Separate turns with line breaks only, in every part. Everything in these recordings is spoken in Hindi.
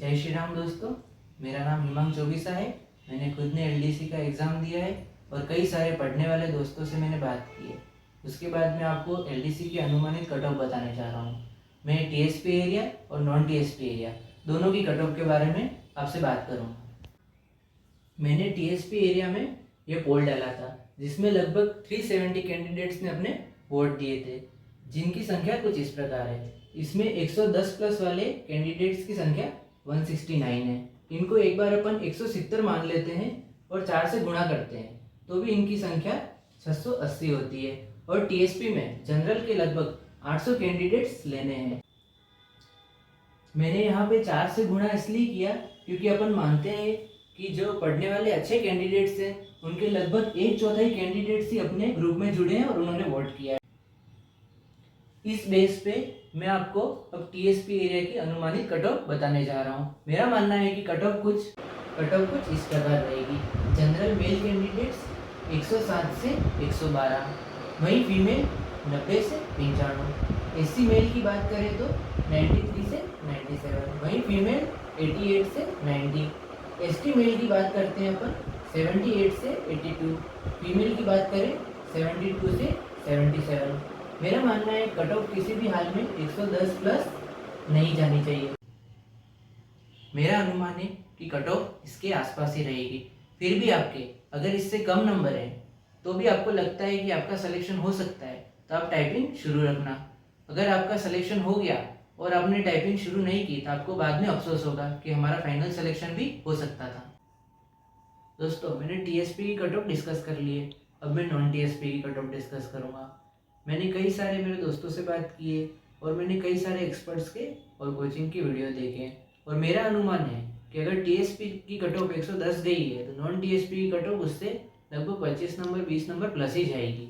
जय श्री राम दोस्तों, मेरा नाम हिमांक चौबीसा है। मैंने खुद ने एलडीसी का एग्ज़ाम दिया है और कई सारे पढ़ने वाले दोस्तों से मैंने बात की है। उसके बाद मैं आपको एलडीसी की अनुमानित कट ऑफ बताने जा रहा हूँ। मैं टीएसपी एरिया और नॉन टीएसपी एरिया दोनों की कट ऑफ के बारे में आपसे बात करूँगा। मैंने टीएसपी एरिया में ये पोल डाला था जिसमें लगभग 370 कैंडिडेट्स ने अपने वोट दिए थे, जिनकी संख्या कुछ इस प्रकार है। इसमें 110 प्लस वाले कैंडिडेट्स की संख्या 169 है। इनको एक बार अपन 170 मान लेते हैं और 4 से गुणा करते हैं तो भी इनकी संख्या 680 होती है। और टीएसपी में जनरल के लगभग 800 कैंडिडेट्स लेने हैं। मैंने यहाँ पे 4 से गुणा इसलिए किया क्योंकि अपन मानते हैं कि जो पढ़ने वाले अच्छे कैंडिडेट्स हैं उनके लगभग 1/4 कैंडिडेट्स ही अपने ग्रुप में जुड़े हैं और उन्होंने वोट किया है। इस बेस पे मैं आपको अब टीएसपी एरिया की अनुमानित कट ऑफ बताने जा रहा हूँ। मेरा मानना है कि कट ऑफ कुछ इस प्रकार रहेगी। जनरल मेल कैंडिडेट्स 107 से 112, वहीं फीमेल 90 से 95। एससी मेल की बात करें तो 93 से 97, वहीं फीमेल 88 से 90। एसटी मेल की बात करते हैं अपन 78 से 82, फीमेल की बात करें 72 से 77। मेरा मानना है कट ऑफ किसी भी हाल में 110 प्लस नहीं जानी चाहिए। मेरा अनुमान है कि कट ऑफ इसके आसपास ही रहेगी। फिर भी आपके अगर इससे कम नंबर है तो भी आपको लगता है कि आपका सिलेक्शन हो सकता है तो आप टाइपिंग शुरू रखना। अगर आपका सिलेक्शन हो गया और आपने टाइपिंग शुरू नहीं की तो आपको बाद में अफसोस होगा कि हमारा फाइनल सिलेक्शन भी हो सकता था। दोस्तों, मैंने टीएसपी की कट ऑफ डिस्कस कर ली है, अब मैं नॉन टीएसपी की कट ऑफ डिस्कस करूँगा। मैंने कई सारे मेरे दोस्तों से बात की है और मैंने कई सारे एक्सपर्ट्स के और कोचिंग की वीडियो देखे हैं और मेरा अनुमान है कि अगर टीएसपी की कट ऑफ 110 गई है तो नॉन टीएसपी की कट ऑफ उससे लगभग 25 नंबर 20 नंबर प्लस ही जाएगी।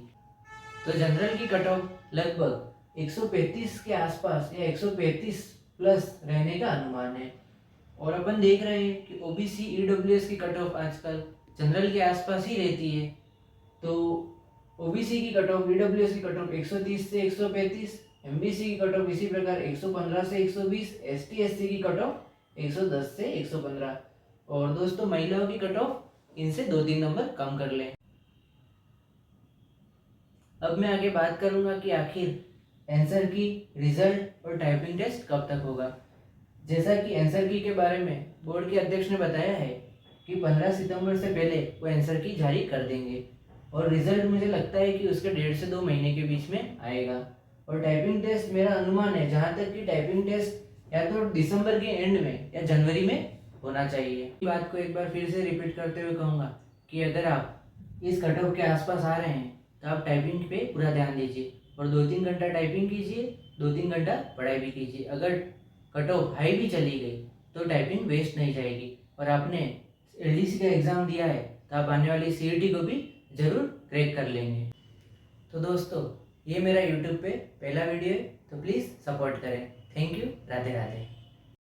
तो जनरल की कट ऑफ लगभग 135 के आसपास या 135 प्लस रहने का अनुमान है। और अपन देख रहे हैं कि ओबीसी ईडब्ल्यूएस की कट ऑफ आजकल जनरल के आसपास ही रहती है। तो ओबीसी की कट ऑफ ईडब्ल्यूएस की कट ऑफ 130 से 135, एमबीसी की कट ऑफ इसी प्रकार 115 से 120, एसटी एससी की कट ऑफ 110 से 115। और दोस्तों, महिलाओं की कट ऑफ इनसे 2-3 नंबर कम कर लें। अब मैं आगे बात करूंगा कि आखिर आंसर की, रिजल्ट और टाइपिंग टेस्ट कब तक होगा। जैसा कि आंसर की के बारे में बोर्ड के अध्यक्ष ने बताया है कि 15 सितंबर से पहले वो आंसर की जारी कर देंगे और रिजल्ट मुझे लगता है कि उसके 1.5 से 2 महीने के बीच में आएगा। और टाइपिंग टेस्ट मेरा अनुमान है जहाँ तक कि टाइपिंग टेस्ट या तो दिसंबर के एंड में या जनवरी में होना चाहिए। इस बात को एक बार फिर से रिपीट करते हुए कहूँगा कि अगर आप इस कट ऑफ के आसपास आ रहे हैं तो आप टाइपिंग पे पूरा ध्यान दीजिए और 2-3 घंटा टाइपिंग कीजिए, 2-3 घंटा पढ़ाई भी कीजिए। अगर कट ऑफ हाई भी चली गई तो टाइपिंग वेस्ट नहीं जाएगी और आपने एलडीसी का एग्ज़ाम दिया है तो आप आने वाली सीईटी को भी ज़रूर क्रैक कर लेंगे। तो दोस्तों, ये मेरा यूट्यूब पे पहला वीडियो है तो प्लीज़ सपोर्ट करें। Thank you. राधे राधे।